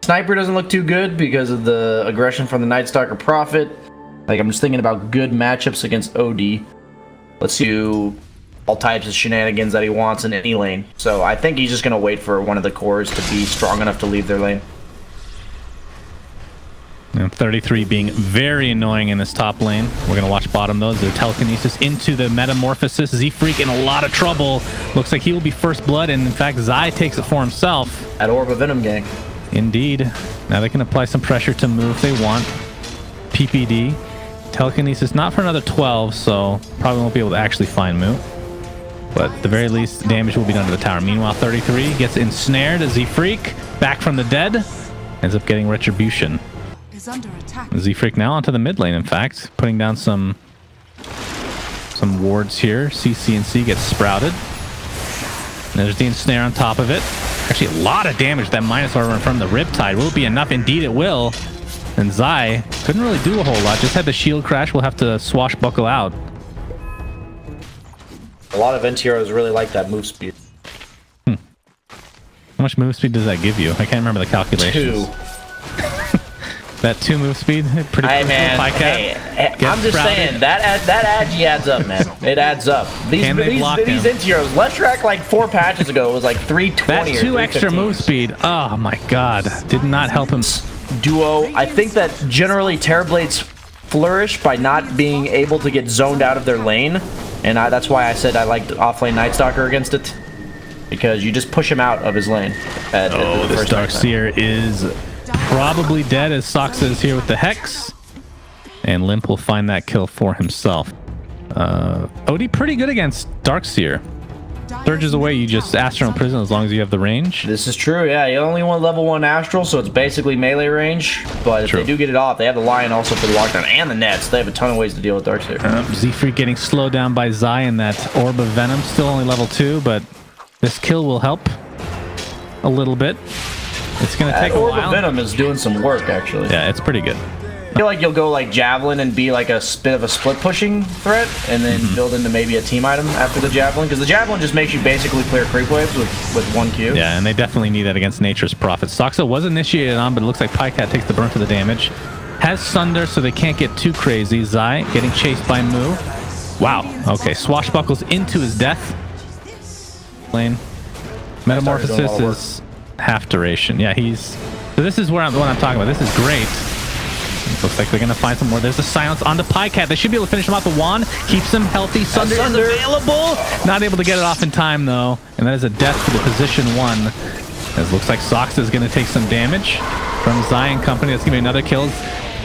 Sniper doesn't look too good because of the aggression from the Night Stalker Prophet. Like, I'm just thinking about good matchups against OD. Let's do all types of shenanigans that he wants in any lane. So I think he's just going to wait for one of the cores to be strong enough to leave their lane. And 33 being very annoying in this top lane. We're going to watch bottom, though. The telekinesis into the metamorphosis. Z-Freak in a lot of trouble. Looks like he will be first blood, and in fact, Zai takes it for himself. At Orb of Venom gang. Indeed. Now they can apply some pressure to move if they want. PPD. Telekinesis not for another 12, so probably won't be able to actually find Moo. But at the very least, damage will be done to the tower. Meanwhile, 33 gets ensnared as Z-Freak, back from the dead, ends up getting retribution. Z-Freak now onto the mid lane, in fact, putting down some wards here. CC gets sprouted. There's the ensnare on top of it. Actually, a lot of damage that minus armor from the Riptide. Will it be enough? Indeed, it will. And Zai couldn't really do a whole lot. Just had the shield crash. We'll have to swashbuckle out. A lot of NT heroes really like that move speed. How much move speed does that give you? I can't remember the calculations. 2. That 2 move speed, pretty hey, man, I'm just saying that agi adds up, man. It adds up. These NT heroes. Let's track like 4 patches ago. It was like 320. That 2 extra move speed. Oh my god, did not help him. Duo. I think that generally Terrorblades flourish by not being able to get zoned out of their lane, and that's why I said I liked offlane Night Stalker against it, because you just push him out of his lane. This Darkseer is probably dead, as Sox is here with the Hex, and Limp will find that kill for himself. OD pretty good against Darkseer. Surges away, you just Astral Prison as long as you have the range. This is true, yeah. You only want level 1 Astral, so it's basically melee range. But if they do get it off, they have the Lion also for the lockdown and the nets. They have a ton of ways to deal with Darkseer. Z-Freak getting slowed down by Zai in that Orb of Venom. Still only level 2, but this kill will help a little bit. It's going to take a while. Orb of Venom is doing some work, actually. Yeah, it's pretty good. I feel like you'll go like Javelin and be like a bit of a split pushing threat, and then build into maybe a team item after the Javelin, because the Javelin just makes you basically clear creep waves with 1 Q. Yeah, and they definitely need that against Nature's Prophet. Soxa was initiated on, but it looks like Pycat takes the brunt of the damage. Has Sunder, so they can't get too crazy. Zai getting chased by Moo. Wow. Okay, swashbuckles into his death. Lane. Metamorphosis is half duration. Yeah, so this is what I'm talking about. This is great. Looks like they're going to find some more. There's a silence onto Pycat. They should be able to finish him off the wand. Keeps him healthy. Sunder is available. Not able to get it off in time, though. And that is a death for the position 1. It looks like Sox is going to take some damage from Zai and company. That's going to be another kill.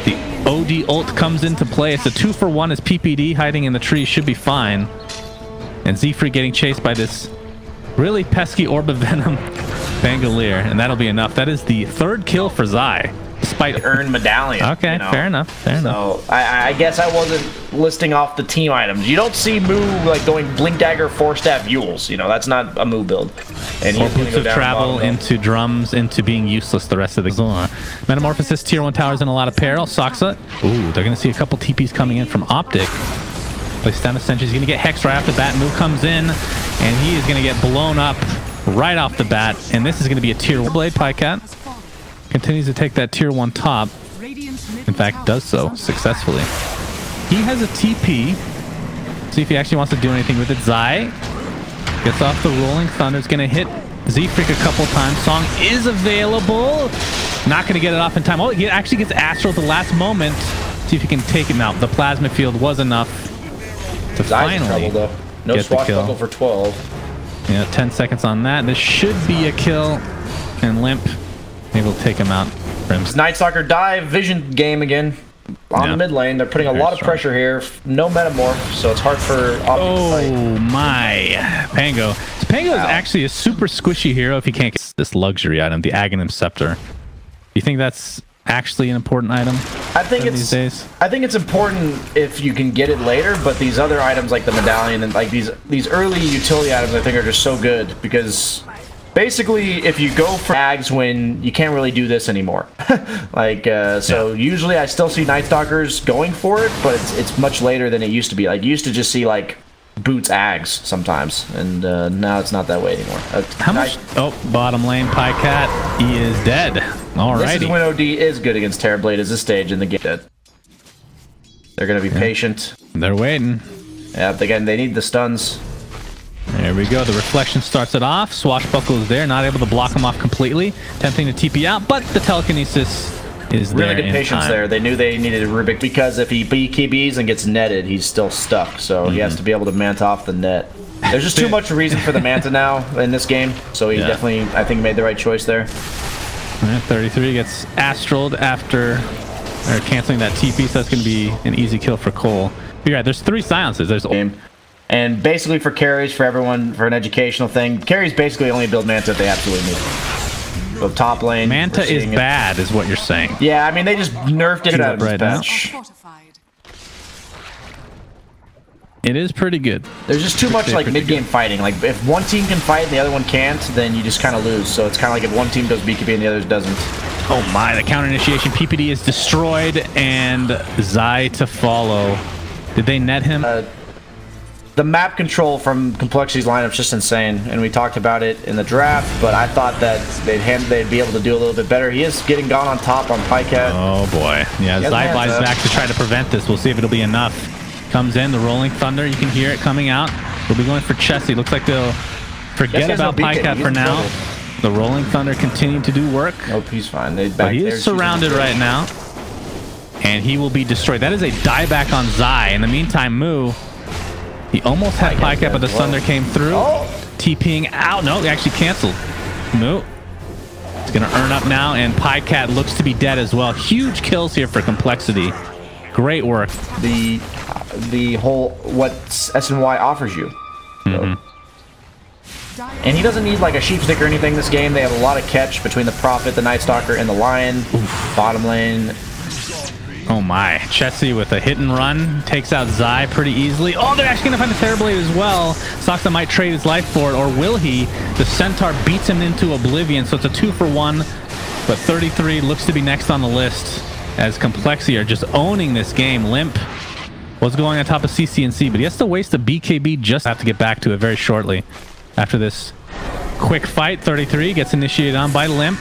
The OD ult comes into play. It's a 2-for-1 as PPD hiding in the tree. Should be fine. And Z-Freak getting chased by this really pesky Orb of Venom Bangolier. And that'll be enough. That is the 3rd kill for Zai. Despite earned medallion. Okay, fair enough. So I guess I wasn't listing off the team items. You don't see Moo like going Blink Dagger 4-staff Yules. You know, that's not a Moo build. And he's boots of travel into drums into being useless the rest of the Zora. Metamorphosis tier 1 towers in a lot of peril. Soxa. Ooh, they're gonna see a couple TPs coming in from OpTic. Place down the sentries. He's gonna get Hex right off the bat. Moo comes in, and he is gonna get blown up right off the bat. And this is gonna be a tier 1 blade. Pycat continues to take that tier 1 top. In fact, does so successfully. He has a TP. See if he actually wants to do anything with it. Zai gets off the Rolling Thunder. It's going to hit Z-Freak a couple times. Song is available. Not going to get it off in time. Oh, he actually gets Astral at the last moment. See if he can take him out. The Plasma Field was enough to finally no get the kill. For 12. Yeah, 10 seconds on that. This should be a kill. And Limp maybe we'll take him out. Night Stalker dive vision game again on the mid lane. They're putting a lot of pressure here. No metamorph, so it's hard for OpTic to fight. Oh my, Pango. So Pango is actually a super squishy hero if you can't get this luxury item, the Aghanim Scepter. Do you think that's actually an important item? I think these days. I think it's important if you can get it later, but these other items like the medallion and like these early utility items I think are just so good, because basically, if you go for tags when you can't really do this anymore. So usually I still see Night Stalkers going for it, but it's much later than it used to be. Like, you used to just see, like, boots Ags sometimes, and now it's not that way anymore. How much? Oh, bottom lane, Pycat. He is dead. Alrighty. This is when OD is good against Terrorblade, is this stage in the game. They're going to be patient. They're waiting. Yeah, again, they need the stuns. There we go. The reflection starts it off. Swashbuckle is there, not able to block him off completely. Tempting to TP out, but the telekinesis is there. Really good patience there. They knew they needed a Rubik because if he BKBs and gets netted, he's still stuck. So he has to be able to manta off the net. There's just too much reason for the manta now in this game. So he definitely, I think, made the right choice there. 33 gets astraled after canceling that TP, so that's going to be an easy kill for coL. You're right, there's 3 silences. There's game. And basically for carries, for everyone, for an educational thing, carries basically only build manta if they absolutely need it. So top lane. Manta is bad, is what you're saying. Yeah, I mean, they just nerfed it out of right this bench. It is pretty good. There's just too much like mid-game fighting. Like if one team can fight and the other one can't, then you just kind of lose. So it's kind of like if one team does BKB and the others doesn't. Oh my, the counter initiation PPD is destroyed and Zai to follow. Did they net him? The map control from Complexity's lineup is just insane, and we talked about it in the draft, but I thought that they'd be able to do a little bit better. He is getting gone on top on Pycat. Oh boy. Yeah, Zai flies back to try to prevent this. We'll see if it'll be enough. Comes in, the Rolling Thunder, you can hear it coming out. We'll be going for Chessie. Looks like they'll forget about Pycat for now. The Rolling Thunder continuing to do work. Nope, he's fine. But he is surrounded right now. And he will be destroyed. That is a dieback on Zai. In the meantime, Moo, he almost had Pycat, but the Thunder came through. TPing out. No, he actually canceled. Moo. He's going to earn up now, and Pycat looks to be dead as well. Huge kills here for Complexity. Great work. The whole, what SNY offers you. So. And he doesn't need like a sheepstick or anything this game. They have a lot of catch between the Prophet, the Night Stalker, and the Lion. Bottom lane. Oh my. Chessie with a hit and run takes out Zai pretty easily. Oh, they're actually going to find the Terrorblade as well. Soxa might trade his life for it, or will he? The Centaur beats him into oblivion, so it's a 2-for-1. But 33 looks to be next on the list as Complexity are just owning this game. Limp was going on top of CCNC, but he has to waste a BKB. Just have to get back to it very shortly. After this quick fight, 33 gets initiated on by Limp.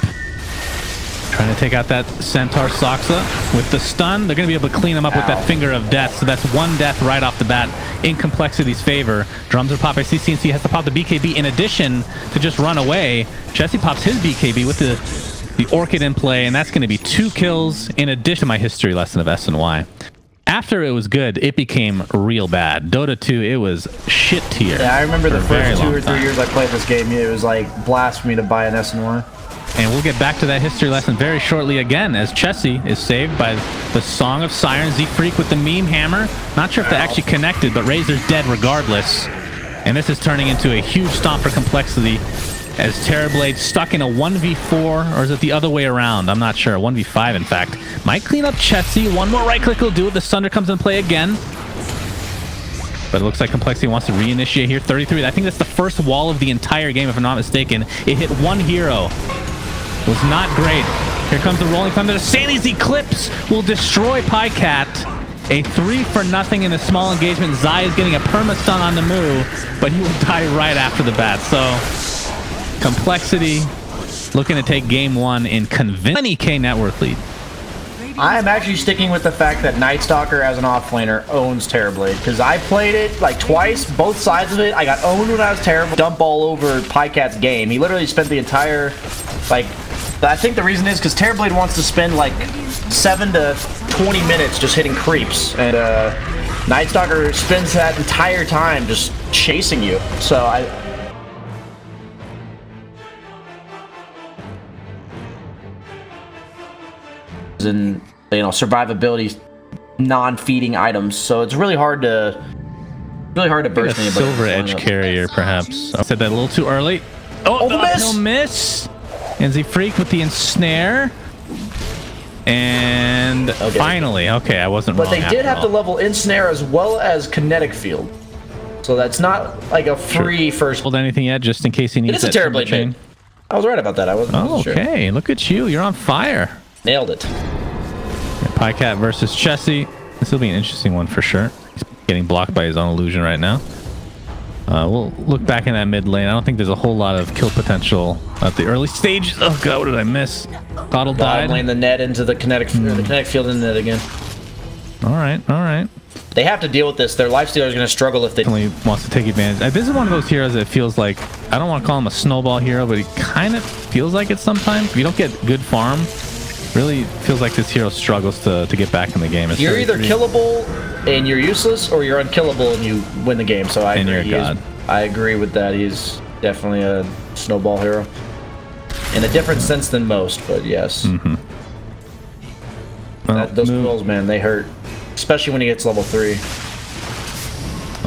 Trying to take out that Centaur Soxa with the stun. They're going to be able to clean him up with that Finger of Death. So that's 1 death right off the bat in Complexity's favor. Drums are popped by CCNC. Has to pop the BKB in addition to just run away. Chessie pops his BKB with the Orchid in play, and that's going to be 2 kills in addition to my history lesson of SNY. After it was good, it became real bad. Dota 2, it was shit tier. Yeah, I remember the first 2 or 3 years I played this game, it was like blasphemy to buy an SNY. And we'll get back to that history lesson very shortly again, as Chessie is saved by the Song of Sirens. Z-Freak with the meme hammer. Not sure if they actually connected, but Razor's dead regardless. And this is turning into a huge stomp for Complexity, as Terrorblade stuck in a 1v4, or is it the other way around? I'm not sure. 1v5, in fact. Might clean up Chessie. One more right click will do it. The Thunder comes in play again. But it looks like Complexity wants to reinitiate here. 33. I think that's the first wall of the entire game, if I'm not mistaken. It hit 1 hero. Was not great. Here comes the Rolling Thunder. Sandy's Eclipse will destroy Pycat. A 3-for-0 in a small engagement. Zai is getting a perma-stun on the Moo, but he will die right after the bat. So Complexity looking to take game 1 in convincing 20K net worth lead. I am actually sticking with the fact that Night Stalker as an offlaner owns Terrorblade, because I played it like twice, both sides of it. I got owned when I was terrible. Dump all over Pycat's game. He literally spent the entire, like, I think the reason is because Terrorblade wants to spend like 7 to 20 minutes just hitting creeps, and Night Stalker spends that entire time just chasing you. So and survivability non-feeding items, so it's really hard to burst anybody. Silver edge carrier, perhaps. I said that a little too early. Oh, no miss. And Z-Freak with the ensnare. And finally, okay, I wasn't wrong. But they did have to level ensnare as well as kinetic field, so that's not like a free first. Hold anything yet, just in case he needs. It is a Terrorblade chain. I was right about that. I wasn't sure. Okay, look at you. You're on fire. Nailed it. Pycat versus Chessie. This will be an interesting one for sure. He's getting blocked by his own illusion right now. We'll look back in that mid lane. I don't think there's a whole lot of kill potential at the early stage. Oh god, what did I miss? coL died. Lane the net into the kinetic, the kinetic field in the net again. All right, all right. They have to deal with this. Their lifestealer is going to struggle if they... Definitely wants to take advantage. This is one of those heroes that feels like, I don't want to call him a snowball hero, but he kind of feels like it sometimes. If you don't get good farm, really feels like this hero struggles to get back in the game. You're either killable and you're useless, or you're unkillable and you win the game. So I agree with that. He's definitely a snowball hero. In a different sense than most, but yes. Mm-hmm. Well, those cols, man, they hurt. Especially when he gets level 3.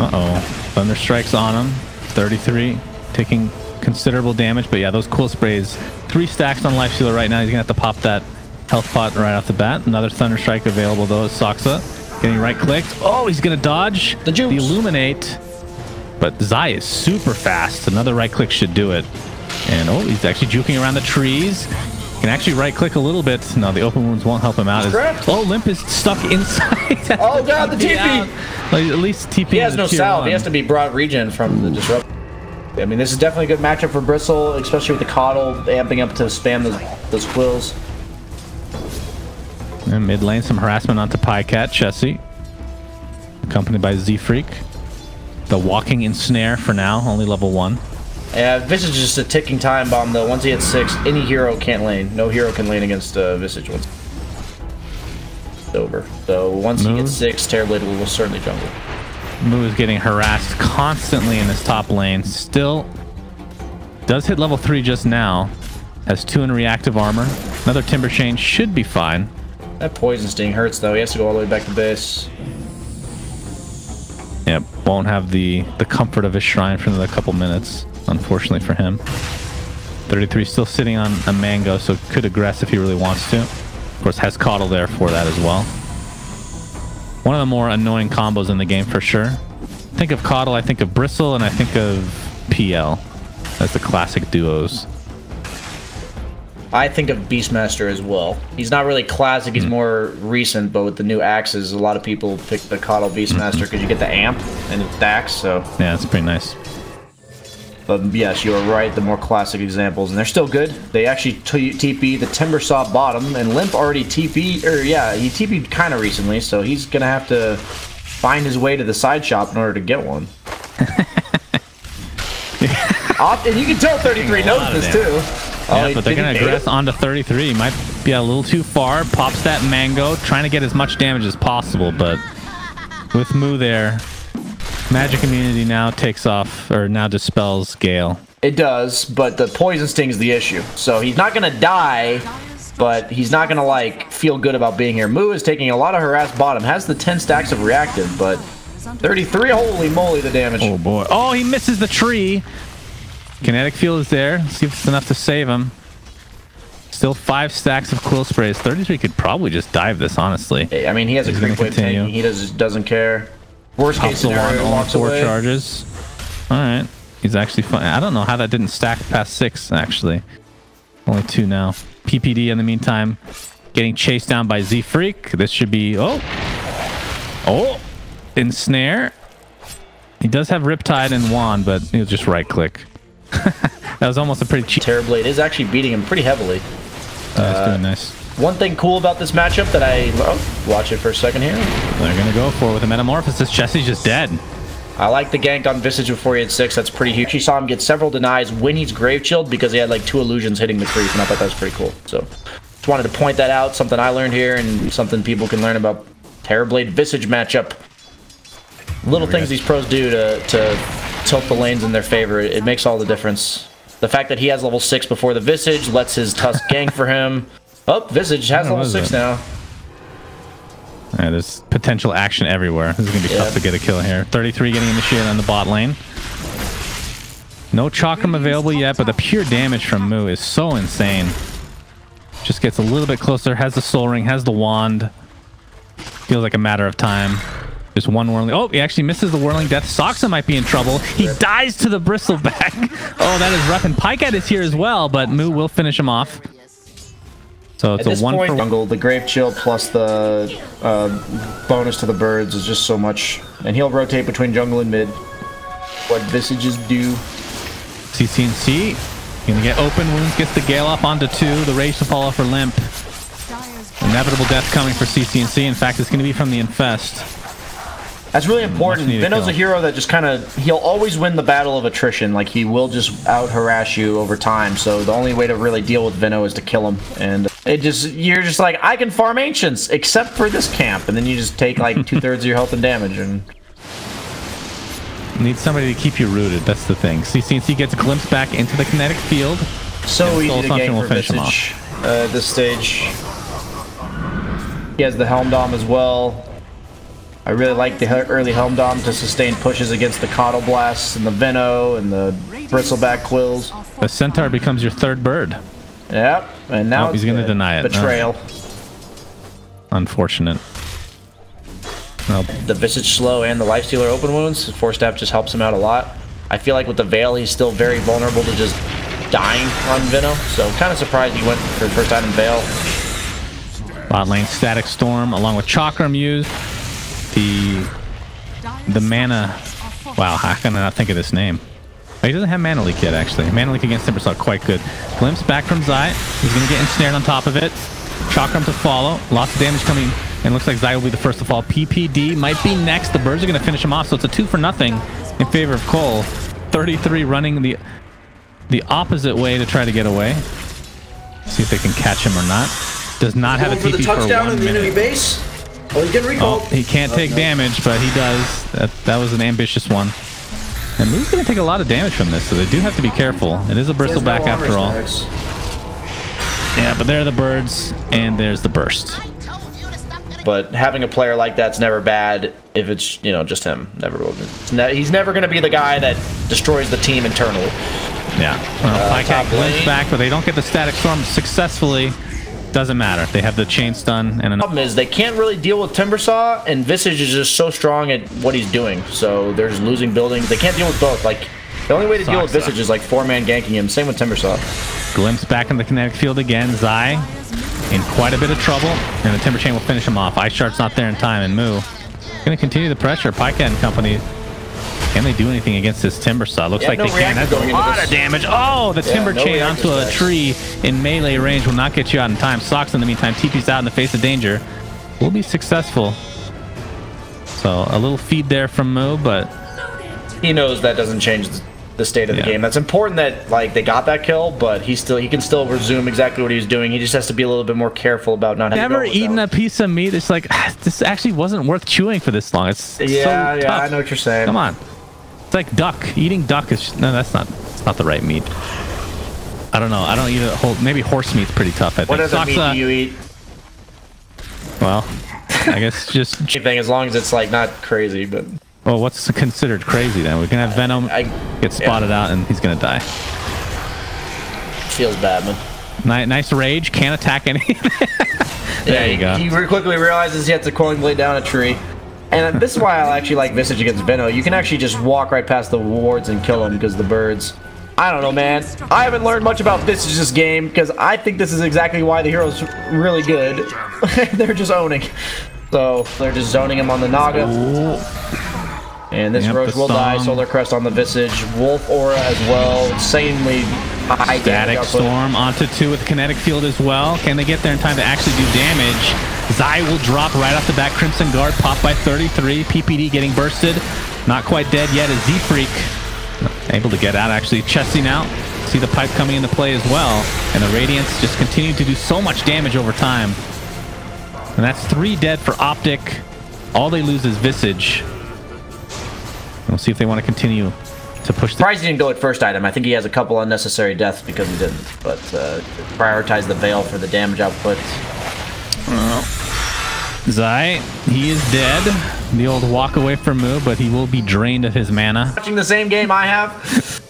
Uh-oh. Thunder strikes on him. 33, taking considerable damage. But yeah, those cool sprays. 3 stacks on lifestealer right now. He's going to have to pop that health pot right off the bat. Another Thunder Strike available, though, is Soxa. Getting right-clicked. Oh, he's going to dodge the Illuminate. But Zai is super fast. Another right-click should do it. And, oh, he's actually juking around the trees. Can actually right-click a little bit. No, the open wounds won't help him out. Oh, Limp is stuck inside. Oh god, the TP! Like, at least TP. He has no salve. He has to be brought regen from the disrupt. I mean, this is definitely a good matchup for Bristle, especially with the coL amping up to spam those quills. And mid lane, some harassment onto Pycat, Chessie, accompanied by Z-Freak. The walking ensnare for now, only level 1. Yeah, Visage is just a ticking time bomb, though. Once he hits 6, any hero can't lane. No hero can lane against Visage once it's over. So once he gets 6, Terrorblade will certainly jungle. Moo is getting harassed constantly in this top lane. Still does hit level 3 just now. Has 2 in reactive armor. Another Timber Chain should be fine. That Poison Sting hurts, though. He has to go all the way back to base. Yep, won't have the comfort of his shrine for another couple minutes, unfortunately for him. 33 still sitting on a mango, so could aggress if he really wants to. Of course, has coL there for that as well. One of the more annoying combos in the game for sure. Think of coL, I think of Bristle, and I think of PL as the classic duos. I think of Beastmaster as well. He's not really classic, he's more recent, but with the new axes, a lot of people pick the coL Beastmaster because you get the amp and it stacks, so... Yeah, it's pretty nice. But yes, you are right, the more classic examples, and they're still good. They actually TP the Timbersaw bottom, and Limp already TP'd, or yeah, he TP'd kind of recently, so he's gonna have to find his way to the side shop in order to get one. And you can tell 33 knows this too. Yeah, but they're going to aggress onto 33. Might be a little too far. Pops that mango, trying to get as much damage as possible, but with Moo there, magic immunity now takes off, or now dispels Gale. It does, but the Poison Sting is the issue. So he's not going to die, but he's not going to, like, feel good about being here. Moo is taking a lot of harass bottom. Has the 10 stacks of reactive, but 33, holy moly, the damage. Oh, boy. Oh, he misses the tree. Kinetic field is there. Let's see if it's enough to save him. Still 5 stacks of quill sprays. 33 could probably just dive this, honestly. I mean, he has a creep wave tank. He doesn't care. Worst case scenario, walks 4 away. charges. All right. He's actually fine. I don't know how that didn't stack past 6, actually. Only 2 now. PPD in the meantime. Getting chased down by Z-Freak. This should be... Oh! Oh! Ensnare. He does have Riptide and Wand, but he'll just right-click. That was almost a pretty cheap. Terrorblade is actually beating him pretty heavily. That's doing nice. One thing cool about this matchup that I... Oh, watch it for a second here. They're going to go for it with a Metamorphosis. Chessie's just dead. I like the gank on Visage before he had 6. That's pretty huge. She saw him get several denies when he's Grave Chilled because he had like 2 illusions hitting the creep, and I thought that was pretty cool. So, just wanted to point that out. Something I learned here and something people can learn about Terrorblade Visage matchup. Little things these pros do to tilt the lanes in their favor. It makes all the difference. The fact that he has level 6 before the Visage lets his Tusk gank for him. Oh, Visage has level 6 now. Yeah, there's potential action everywhere. This is going to be tough to get a kill here. 33 getting initiated on the bot lane. No Chakram available yet, but the pure damage from Moo is so insane. Just gets a little bit closer, has the Soul Ring, has the Wand. Feels like a matter of time. Just one Whirling. Oh, he actually misses the Whirling Death. Soxa might be in trouble. He dies to the Bristleback. Oh, that is rough. And Pycat is here as well, but Moo will finish him off. So it's a 1-for-1. Jungle, the Grave Chill plus the bonus to the birds is just so much. And he'll rotate between jungle and mid. what Visages do. CC&C gonna get open wounds, gets the Gale up onto 2, the Rage to fall off her Limp. Inevitable death coming for CC&C. In fact, it's gonna be from the Infest. That's really important. Veno's a hero that just kind of, he'll always win the battle of attrition. Like, he will just out-harass you over time. So the only way to really deal with Veno is to kill him. And you're just like, I can farm Ancients, except for this camp. And then you just take like 2/3 of your health and damage. And need somebody to keep you rooted. That's the thing. CC&C gets a glimpse back into the kinetic field. So easy to gank for Visage at this stage. He has the Helm Dom as well. I really like the early Helm Dom to sustain pushes against the coD'l Blasts and the Veno and the Bristleback Quills. The Centaur becomes your 3rd bird. Yep, and now he's going to deny it. Betrayal. Unfortunate. Nope. The Visage slow and the Lifestealer open wounds. 4-step just helps him out a lot. I feel like with the Veil, he's still very vulnerable to just dying on Veno. So kind of surprised he went for the first time in Veil. Bot lane Static Storm along with Chakram used. The mana. Wow, how can I not think of this name? Oh, he doesn't have Mana Leak yet, actually. Mana Leak against Timbersaw, quite good. Glimpse back from Zai. He's going to get ensnared on top of it. Chakram to follow. Lots of damage coming. And looks like Zai will be the first to fall. PPD might be next. The birds are going to finish him off, so it's a 2-0 in favor of coL. 33 running the opposite way to try to get away. See if they can catch him or not. Does not have a TP for 1 minute. Base. Oh, he's getting recalled. Oh, he can't take damage, but he does. That was an ambitious one. And Moo's going to take a lot of damage from this, so they do have to be careful. It is a Bristleback after all. Yeah, but there are the birds, and there's the burst. But having a player like that's never bad if it's, you know, just him. He's never going to be the guy that destroys the team internally. Yeah. Well, Pycat glimpse back, but they don't get the Static Storm successfully. Doesn't matter. They have the chain stun. And the problem is they can't really deal with Timbersaw, and Visage is just so strong at what he's doing. So they're just losing buildings. They can't deal with both. Like, the only way to deal with Visage is like 4-man ganking him. Same with Timbersaw. Glimpse back in the kinetic field again. Zai in quite a bit of trouble, and the Timber Chain will finish him off. Ice Shard's not there in time, and Moo going to continue the pressure. Pycat and company. Can they do anything against this Timbersaw? Looks like they can. That's a lot of damage. Oh, the Timber Chain onto a tree in melee range will not get you out in time. Sox in the meantime TP's out in the face of danger. Will be successful. So a little feed there from Moo, but he knows that doesn't change the state of the game. That's important that like they got that kill, but he can still resume exactly what he was doing. He just has to be a little bit more careful about not having never eaten a piece of meat. It's like this actually wasn't worth chewing for this long. It's so tough. I know what you're saying. Come on. It's like duck. Eating duck is no, it's not the right meat. I don't know. I don't eat a whole. Maybe horse meat's pretty tough. I think. What other meat do you eat? Well, I guess just anything as long as it's like not crazy. But well, what's considered crazy then? We can have Venom get spotted out and he's gonna die. Feels bad, man. Nice rage. Can't attack anything. There you go. He quickly realizes he has to coiling blade down a tree. And this is why I actually like Visage against Veno. You can actually just walk right past the wards and kill them because the birds. I don't know, man. I haven't learned much about Visage's game because I think this is exactly why the hero's really good. They're just owning. So they're just zoning him on the Naga. Ooh. And this Roche will die. Solar Crest on the Visage. Wolf Aura as well. Insanely high Static Storm onto 2 with Kinetic Field as well. Can they get there in time to actually do damage? Zai will drop right off the bat. Crimson Guard popped by 33. PPD getting bursted. Not quite dead yet as Z-Freak able to get out, actually chesting out. See the pipe coming into play as well. And the Radiance just continue to do so much damage over time. And that's 3 dead for OpTic. All they lose is Visage. We'll see if they want to continue to push. Surprised he didn't go at first item. I think he has a couple unnecessary deaths because he didn't. But prioritize the Veil for the damage output. Zai, he is dead. The old walk away from Moo, but he will be drained of his mana. Watching the same game I have.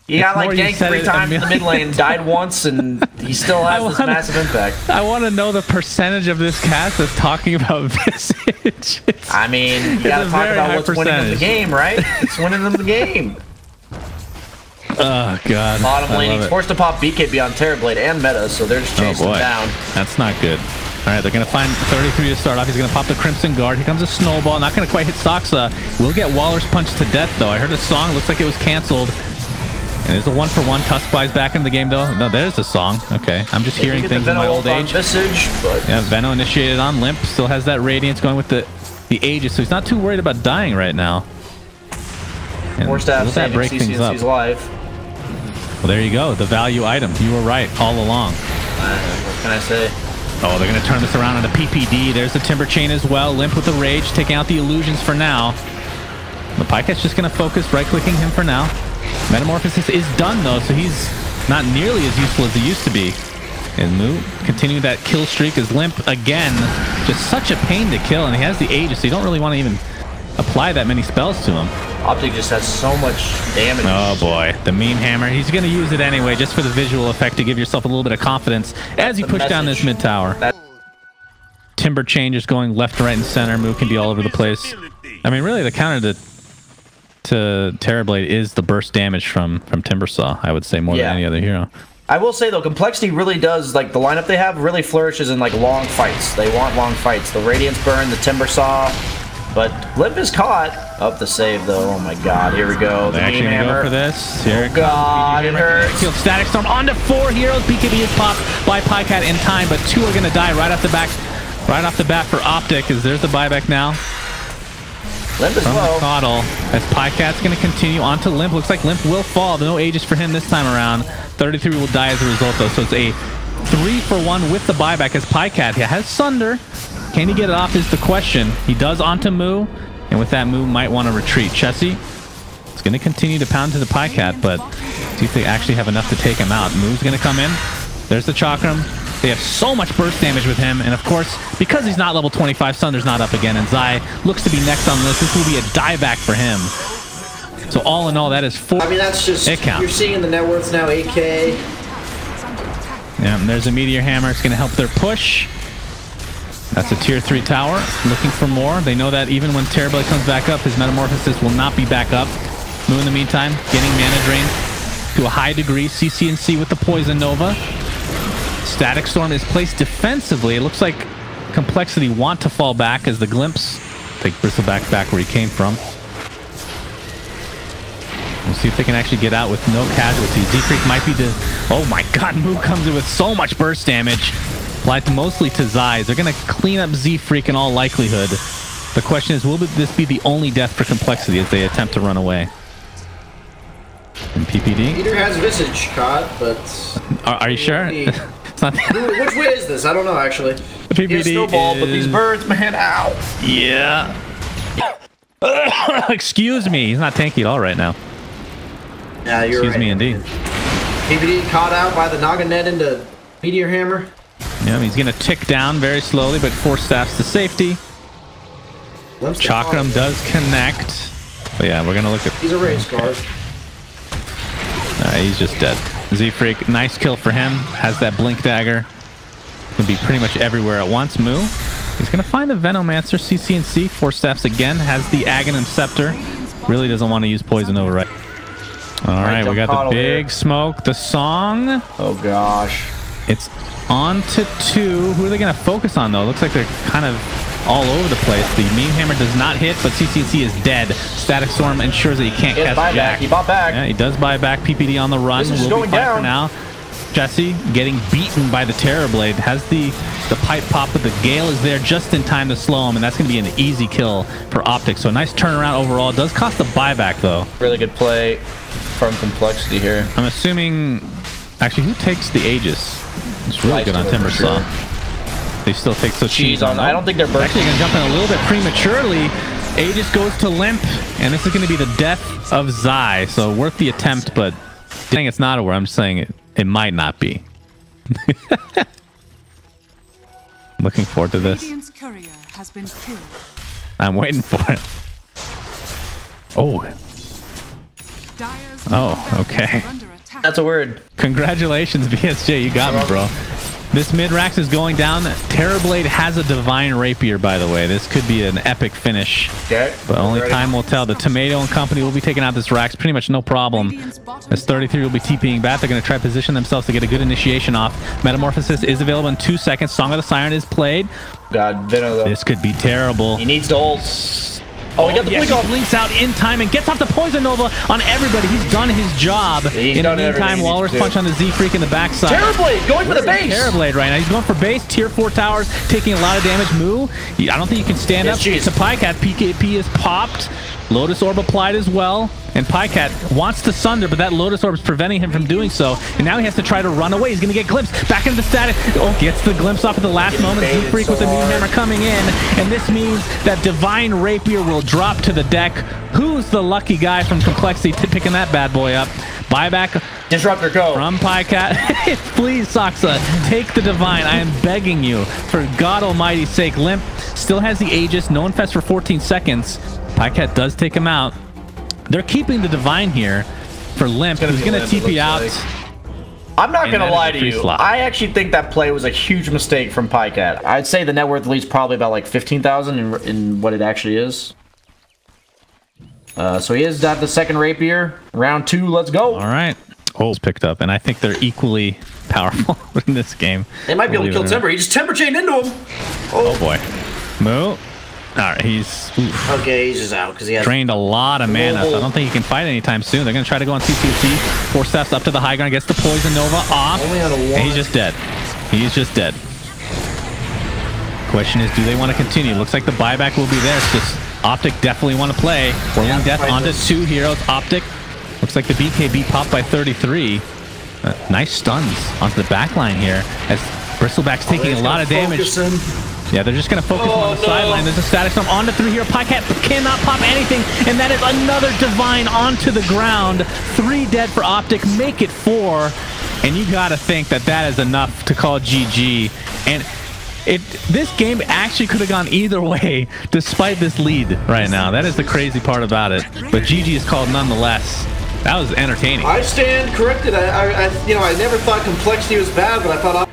He got like ganked 3 times in the mid lane, died once, and he still has this massive impact. I want to know the percentage of this cast that's talking about Visage. I mean, you gotta talk about what's winning them the game, right? It's winning them the game. Oh, God. Bottom lane, he's forced to pop BKB on Terrorblade and Meta, so they're just chasing him down. That's not good. All right, they're going to find 33 to start off. He's going to pop the Crimson Guard. Here comes a Snowball. Not going to quite hit Soxa. Will get Waller's Punch to death, though. I heard a song. Looks like it was canceled. And there's a 1-for-1. Tuskfly's back in the game, though. No, there's a song. Okay, I'm just hearing things in my old age. Visage, but... Yeah, Veno initiated on Limp. Still has that Radiance going with the Aegis, so he's not too worried about dying right now. And more stabs saving CCNC's life. Well, there you go. The value item. You were right all along. What can I say? Oh, they're going to turn this around on a PPD. There's the Timber Chain as well. Limp with the Rage, taking out the illusions for now. The Pyket's just going to focus, right-clicking him for now. Metamorphosis is done, though, so he's not nearly as useful as he used to be. And Moo continuing that kill streak as Limp, again, just such a pain to kill. And he has the Aegis, so you don't really want to even apply that many spells to him. OpTic just has so much damage. Oh boy, the meme hammer. He's going to use it anyway, just for the visual effect to give yourself a little bit of confidence as you push down this mid tower. Timber Chain just going left, right, and center. Moo can be all over the place. I mean, really, the counter to Terrorblade is the burst damage from Timbersaw, I would say, more than any other hero. I will say, though, Complexity really does, like, the lineup they have really flourishes in, like, long fights. They want long fights. The Radiance Burn, the Timbersaw. But Limp is caught. Up the save, though. Oh, my God. Here we go. They're actually going to go for this. Here it comes. God, it hurts. Killed Static Storm onto 4 heroes. BKB is popped by Pycat in time, but 2 are going to die right off the bat for OpTic, as there's the buyback now. Limp is low. coL, as Pykat's going to continue onto Limp. Looks like Limp will fall. No Aegis for him this time around. 33 will die as a result, though. So it's a 3-for-1 with the buyback as Pycat has Sunder. Can he get it off is the question. He does onto Moo, and with that, Moo might want to retreat. Chessie is going to continue to pound to the Pycat, but see if they actually have enough to take him out. Moo's going to come in. There's the Chakram. They have so much burst damage with him, and of course, because he's not level 25, Sunder's not up again, and Zai looks to be next on the list. This will be a dieback for him. So all in all, that is 4. I mean, that's just, you're seeing the net worths now, 8K. Yeah, and there's a Meteor Hammer. It's going to help their push. That's a tier 3 tower. Looking for more. They know that even when Terrorblade comes back up, his Metamorphosis will not be back up. Moo, in the meantime, getting mana drain to a high degree. CCNC with the Poison Nova. Static Storm is placed defensively. It looks like Complexity want to fall back as the Glimpse take Bristleback back where he came from. We'll see if they can actually get out with no casualties. Z-Freak might be the... Oh my god, Moo comes in with so much burst damage. Applied mostly to Zai. They're going to clean up Z-Freak in all likelihood. The question is, will this be the only death for Complexity as they attempt to run away? And PPD? Peter has Visage caught, but... Are you sure? It's not which way is this? I don't know, actually. The PPD is... Snowball, but these birds, man, ow. Yeah. Excuse me. He's not tanky at all right now. Yeah, you're Excuse me, indeed. PPD caught out by the Naga Net into Meteor Hammer. Yeah, he's going to tick down very slowly, but 4 staffs to safety. Chakram does connect. But yeah, we're going to look at... He's a race card. He's just dead. Z-Freak, nice kill for him. Has that Blink Dagger. Can be pretty much everywhere at once. Moo. He's going to find the Venomancer. CCNC, 4 staffs again. Has the Aghanim Scepter. Really doesn't want to use Poison Over right. All right, we got the big smoke. The song. Oh, gosh. It's on to 2. Who are they going to focus on, though? Looks like they're kind of all over the place. The Meme Hammer does not hit, but CCNC is dead. Static Storm ensures that he can't cast Jack. He bought back. Yeah, he does buy back. PPD on the run. This is going down. For now. Jesse getting beaten by the Terrorblade. Has the pipe pop, but the Gale is there just in time to slow him, and that's going to be an easy kill for OpTic. So a nice turnaround overall. It does cost a buyback, though. Really good play from Complexity here. I'm assuming... Actually, who takes the Aegis? It's really good on Timbersaw. Sure. They still take so cheese on. I don't think they're actually going to jump in a little bit prematurely. Aegis goes to Limp, and this is going to be the death of Zai. So worth the attempt, but saying it's not over. I'm just saying it might not be. Looking forward to this. I'm waiting for it. Oh. Oh, okay. That's a word. Congratulations, BSJ. You got me, bro. This mid-rax is going down. Terrorblade has a Divine Rapier, by the way. This could be an epic finish. Okay. But only time will tell. The Tomato and company will be taking out this Rax pretty much no problem. As 33 will be TPing back. They're going to try to position themselves to get a good initiation off. Metamorphosis is available in 2 seconds. Song of the Siren is played. God, Venom, though. This could be terrible. He needs to ult. Oh, he got the blink off. Blinks out in time and gets off the Poison Nova on everybody. He's done his job. In the meantime, Walrus punch on the Z-Freak in the backside. Terrorblade going for the base. Terrorblade right now. He's going for base. Tier 4 towers taking a lot of damage. Moo, I don't think you can stand up. Geez. To Pycat. PKP is popped. Lotus Orb applied as well. And Pycat wants to Sunder, but that Lotus Orb is preventing him from doing so. And now he has to try to run away. He's going to get glimpsed. Back into the static. Oh, gets the glimpse off at the last moment. Z-Freak with the Moon Hammer coming in. And this means that Divine Rapier will drop to the deck. Who's the lucky guy from Complexity picking that bad boy up? Buyback. Disruptor go. From Pycat. Please, Soxa, take the Divine. I am begging you. For God Almighty's sake. Limp still has the Aegis. No Infest for 14 seconds. Pycat does take him out. They're keeping the Divine here for Limp, who's going to TP out. I'm not going to lie to you. I actually think that play was a huge mistake from Pycat. I'd say the net worth leads probably about like 15,000 in what it actually is. So he has got the second Rapier. Round 2, let's go. All right. It's picked up, and I think they're equally powerful in this game. They might be able to kill Timber. He just Timber chained into him. Oh boy. Moo. All right, he's okay. He's just out because he has drained a lot of mana. So I don't think he can fight anytime soon. They're gonna try to go on CCC. 4 steps up to the high ground, gets the Poison Nova off, and he's just dead. He's just dead. Question is, do they want to continue? Looks like the buyback will be there. It's just OpTic definitely want to play. Whirling Death onto 2 heroes. OpTic looks like the BKB popped by 33. Nice stuns onto the back line here as Bristleback's taking a lot of damage. Yeah, they're just going to focus on the sideline. There's a static storm onto 3 here. Pycat cannot pop anything, and that is another Divine onto the ground. 3 dead for OpTic. Make it 4, and you got to think that that is enough to call GG. And this game actually could have gone either way, despite this lead right now. That is the crazy part about it. But GG is called nonetheless. That was entertaining. I stand corrected. I never thought Complexity was bad, but I thought